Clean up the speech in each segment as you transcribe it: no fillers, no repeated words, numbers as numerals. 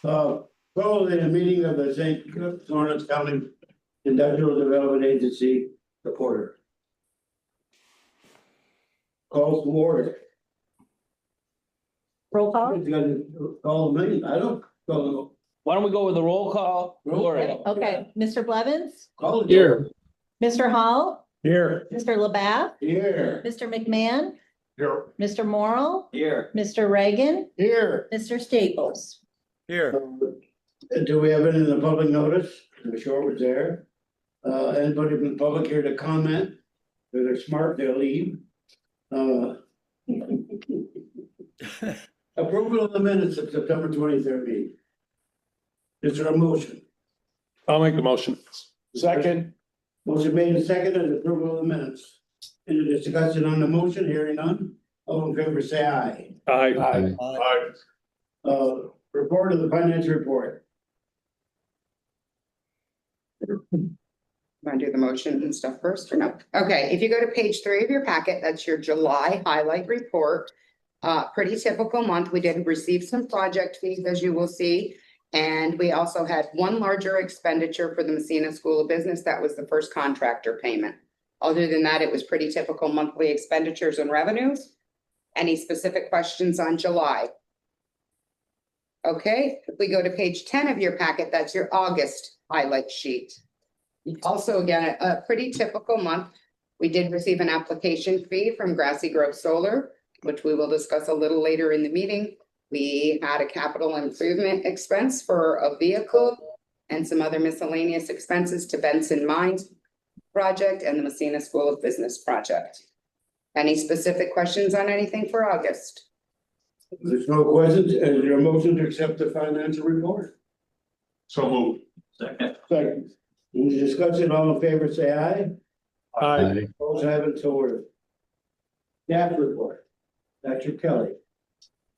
Following a meeting of the St. Lawrence County Industrial Development Agency reporter. Calls to order. Roll call? He's gonna call me, I don't call. Why don't we go with the roll call? Gloria. Okay, Mr. Blevins, Call it. Here. Mr. Hall, Here. Mr. LaBath, Here. Mr. McMahon, Here. Mr. Morrell, Here. Mr. Reagan, Here. Mr. Staples. Here. Do we have it in the public notice? I'm sure it was there. Anybody from the public here to comment? If they're smart, they'll leave. Approval of the minutes of September 23rd meeting. Is there a motion? I'll make the motion. Second. Motion made and seconded, approval of the minutes. Any discussion on the motion? Hearing none. All in favor, say aye. Aye. Report of the financial report. Want to do the motion and stuff first or no? Okay, if you go to page 3 of your packet, that's your July highlight report. Pretty typical month. We did receive some project fees, as you will see. And we also had one larger expenditure for the Messina School of Business. That was the first contractor payment. Other than that, it was pretty typical monthly expenditures and revenues. Any specific questions on July? Okay, if we go to page 10 of your packet, that's your August highlight sheet. Also, again, a pretty typical month. We did receive an application fee from Grassy Grove Solar, which we will discuss a little later in the meeting. We had a capital improvement expense for a vehicle and some other miscellaneous expenses to Benson Mines project and the Messina School of Business project. Any specific questions on anything for August? There's no questions. Is there a motion to accept the financial report? So moved. Second. Second. Any discussion? All in favor, say aye. Aye. Opposed, have it so ordered. Staff report. Dr. Kelly.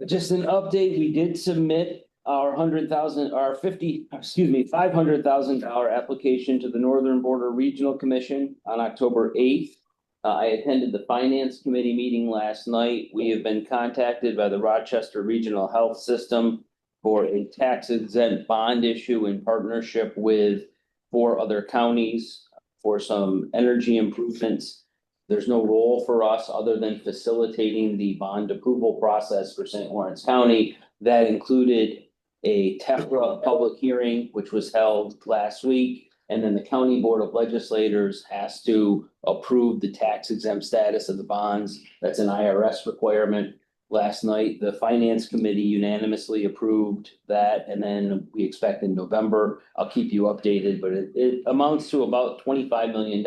Just an update, we did submit our $500,000 application to the Northern Border Regional Commission on October 8th. I attended the Finance Committee meeting last night. We have been contacted by the Rochester Regional Health System for a tax exempt bond issue in partnership with 4 other counties for some energy improvements. There's no role for us other than facilitating the bond approval process for St. Lawrence County. That included a TEFRA public hearing, which was held last week. And then the County Board of Legislators has to approve the tax exempt status of the bonds. That's an IRS requirement. Last night, the Finance Committee unanimously approved that. And then we expect in November, I'll keep you updated, but it amounts to about $25 million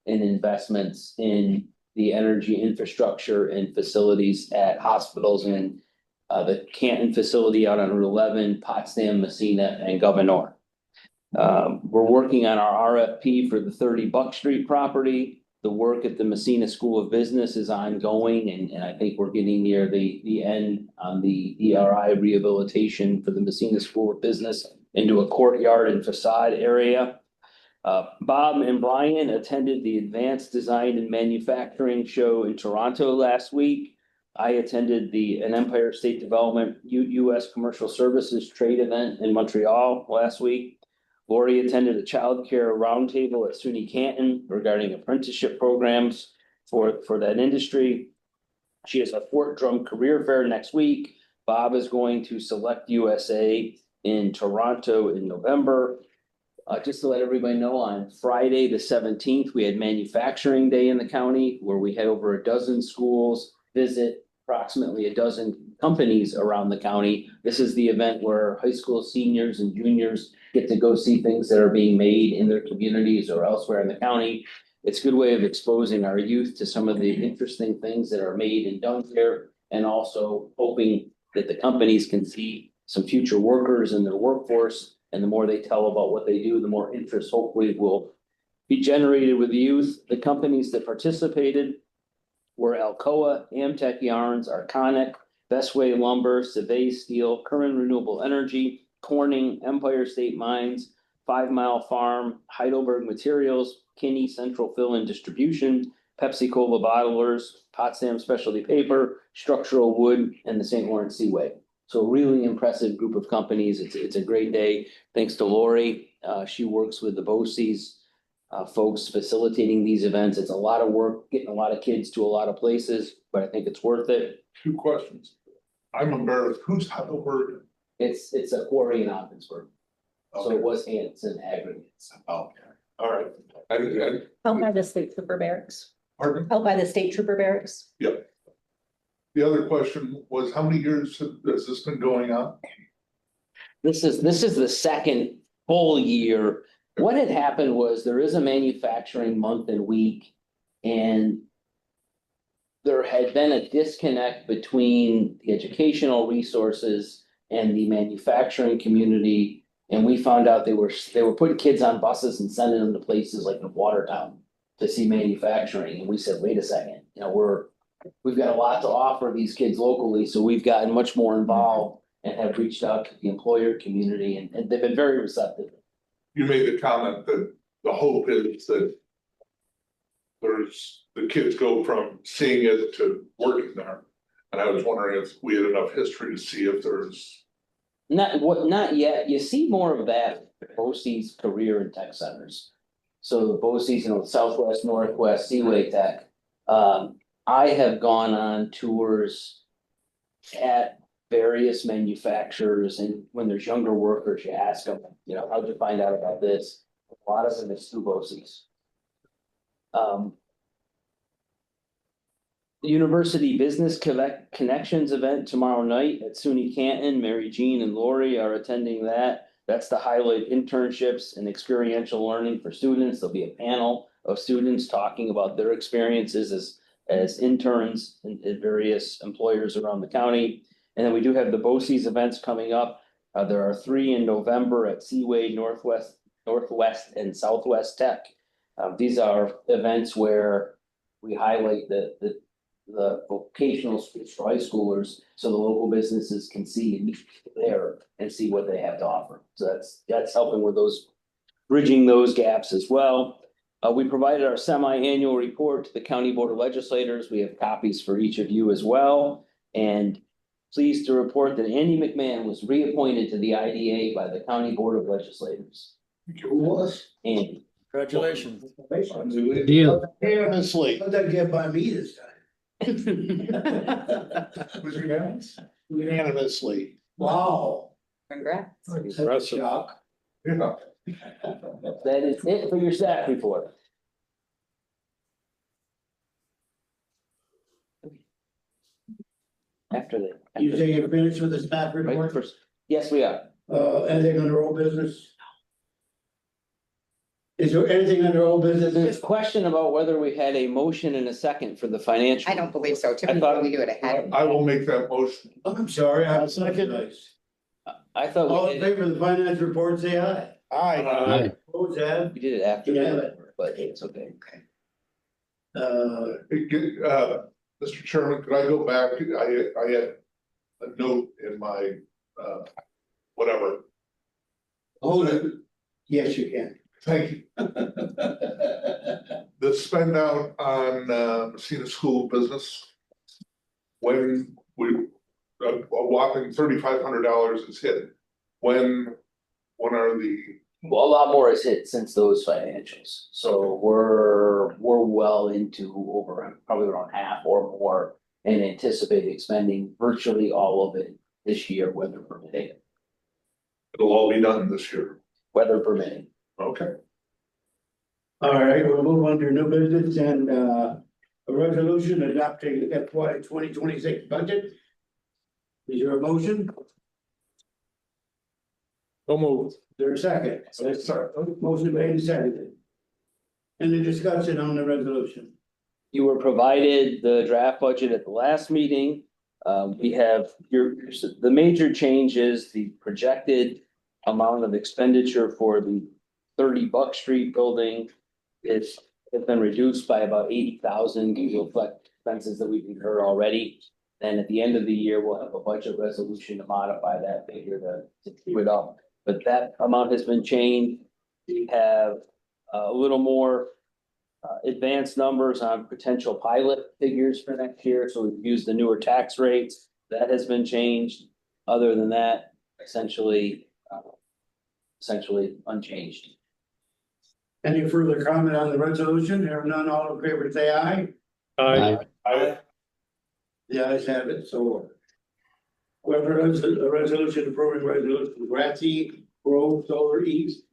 in investments in the energy infrastructure and facilities at hospitals in the Canton facility out on Route 11, Potsdam, Messina, and Governor. We're working on our RFP for the 30 Buck Street property. The work at the Messina School of Business is ongoing, and I think we're getting near the end on the ERI rehabilitation for the Messina School of Business into a courtyard and facade area. Bob and Brian attended the Advanced Design and Manufacturing Show in Toronto last week. I attended an Empire State Development U.S. Commercial Services trade event in Montreal last week. Lori attended a child care roundtable at SUNY Canton regarding apprenticeship programs for that industry. She has a Fort Drum Career Fair next week. Bob is going to Select USA in Toronto in November. Just to let everybody know, on Friday, the 17th, we had Manufacturing Day in the county where we had over a dozen schools visit approximately a dozen companies around the county. This is the event where high school seniors and juniors get to go see things that are being made in their communities or elsewhere in the county. It's a good way of exposing our youth to some of the interesting things that are made and done here, and also hoping that the companies can see some future workers in their workforce. And the more they tell about what they do, the more interest hopefully will be generated with the youth. The companies that participated were Alcoa, Amtech Yarns, Arconic, Bestway Lumber, Survey Steel, Current Renewable Energy, Corning, Empire State Mines, 5 Mile Farm, Heidelberg Materials, Kinney Central Fill and Distribution, Pepsi Cola Bottlers, Potsdam Specialty Paper, Structural Wood, and the St. Lawrence Seaway. So really impressive group of companies. It's a great day. Thanks to Lori. She works with the BOCES folks facilitating these events. It's a lot of work, getting a lot of kids to a lot of places, but I think it's worth it. 2 questions. I'm embarrassed. Who's Heidelberg? It's a quarry in Ogdensburg. So Okay. it was Hanson Aggregates. Okay, all right. And, Out by the state trooper barracks. pardon? Out by the state trooper barracks. Yep. The other question was, how many years has this been going on? This is the second full year. What had happened was there is a manufacturing month and week. And there had been a disconnect between the educational resources and the manufacturing community. And we found out they were putting kids on buses and sending them to places like in Watertown to see manufacturing. And we said, wait a second, we've got a lot to offer these kids locally, so we've gotten much more involved and have reached out to the employer community, and they've been very receptive. You made the comment that the hope is that the kids go from seeing it to working there. And I was wondering if we had enough history to see if there's, Not yet. You see more of that at BOCES career and tech centers. So the BOCES, Southwest, Northwest, Seaway Tech. I have gone on tours at various manufacturers, and when there's younger workers, you ask them, how'd you find out about this? A lot of them is through BOCES. The University Business Connections event tomorrow night at SUNY Canton. Mary Jean and Lori are attending that. That's to highlight internships and experiential learning for students. There'll be a panel of students talking about their experiences as interns at various employers around the county. And then we do have the BOCES events coming up. There are 3 in November at Seaway, Northwest, and Southwest Tech. These are events where we highlight the vocational schools for high schoolers, so the local businesses can see and meet there and see what they have to offer. So that's helping with bridging those gaps as well. We provided our semi-annual report to the County Board of Legislators. We have copies for each of you as well. And pleased to report that Andy McMahon was reappointed to the IDA by the County Board of Legislators. Who was? Andy. Congratulations. Deal. unanimously. How'd that get by me this time? Was unanimous? Unanimously. Wow. Congrats. That's a shock. Yeah. That is it for your staff report. After that. You say you're finished with the staff report? Yes, we are. Anything under old business? Is there anything under old There's business? a question about whether we had a motion and a second for the financial. I don't believe so. thought- Typically, we do it ahead. I will make that motion. I'm sorry, I I'll was second. nice. I thought All we in did it, favor of the finance report, say aye. Aye. Opposed, have, we did it after, Yeah. but it's okay. Mr. Chairman, could I go back? I had a note in my, whatever. hold it. Yes, you can. Thank you. The spend out on Messina School of Business. When a whopping $3,500 is hit, when are the, Well, a lot more is hit since those financials, so we're well into over probably around half or more. And anticipate expending virtually all of it this year, weather permitting, it'll all be done this year? weather permitting. Okay. All right, we'll move on to new business and a resolution adopting FY 2026 budget. Is there a motion? So moved. Is there a second? Motion made and seconded. Any discussion on the resolution? You were provided the draft budget at the last meeting. We have the major change is the projected amount of expenditure for the 30 Buck Street building. Has been reduced by about 80,000 to reflect expenses that we've incurred already. And at the end of the year, we'll have a budget resolution to modify that figure to keep it up. But that amount has been changed. We have a little more advanced numbers on potential pilot figures for next year. So we've used the newer tax rates. That has been changed. Other than that, essentially unchanged. Any further comment on the resolution? There are none, all in favor, say aye. I, The ayes have it, so. Whoever does a resolution approving resolution, Grassy Grove Solar East.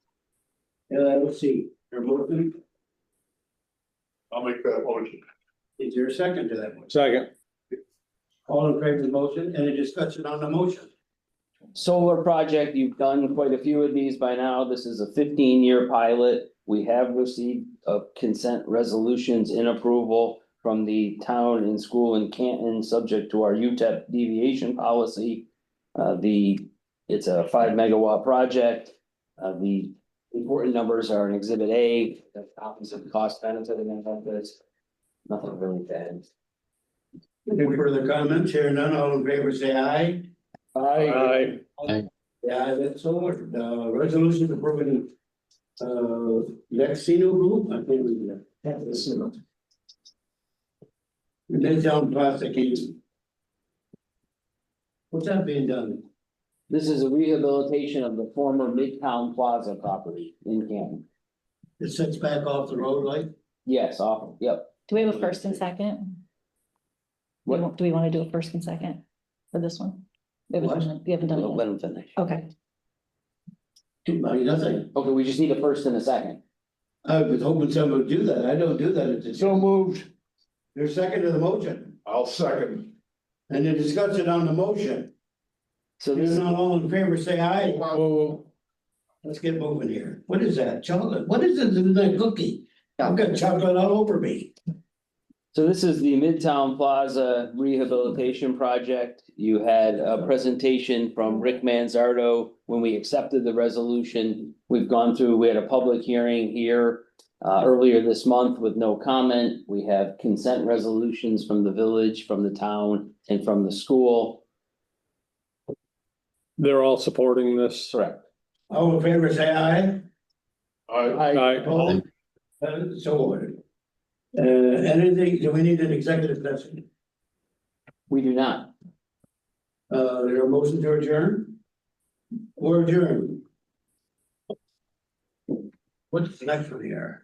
Let's see, your motion, I'll make that motion. is there a second to that motion? Second. All in favor of the motion, any discussion on the motion? Solar project, you've done quite a few of these by now. This is a 15-year pilot. We have received consent resolutions in approval from the town and school in Canton, subject to our UTEP deviation policy. It's a 5 megawatt project. The important numbers are in Exhibit A, the copies of cost benefit analysis. Nothing really bad. Any further comments? Here none, all in favor, say aye. Aye. Yeah, that's all, resolution approving, Lexino Group, I think we, Midtown Plastic Inc. What's that being done? This is a rehabilitation of the former Midtown Plaza property in Canton. It sits back off the road like? Yes, awful, yep. Do we have a first and second? What? Do we want to do a first and second for this one? We haven't done Let it him finish. yet. Okay, Nothing. Okay, we just need a first and a second. I was hoping someone would do that. I don't do that at the. So moved. There's second to the motion, I'll second. and then discuss it on the motion. So If this, not all in favor, say aye. Whoa. Let's get moving here. What is that? Chocolate? What is it in that cookie? I've got chocolate all over me. so this is the Midtown Plaza rehabilitation project. You had a presentation from Rick Manzardo when we accepted the resolution. We've gone through, we had a public hearing here earlier this month with no comment. We have consent resolutions from the village, from the town, and from the school. They're all supporting this. Correct. All in favor, say aye. Aye. Opposed? So ordered. Anything, do we need an executive session? We do not. There a motion to adjourn? Or adjourn? What's the next one here?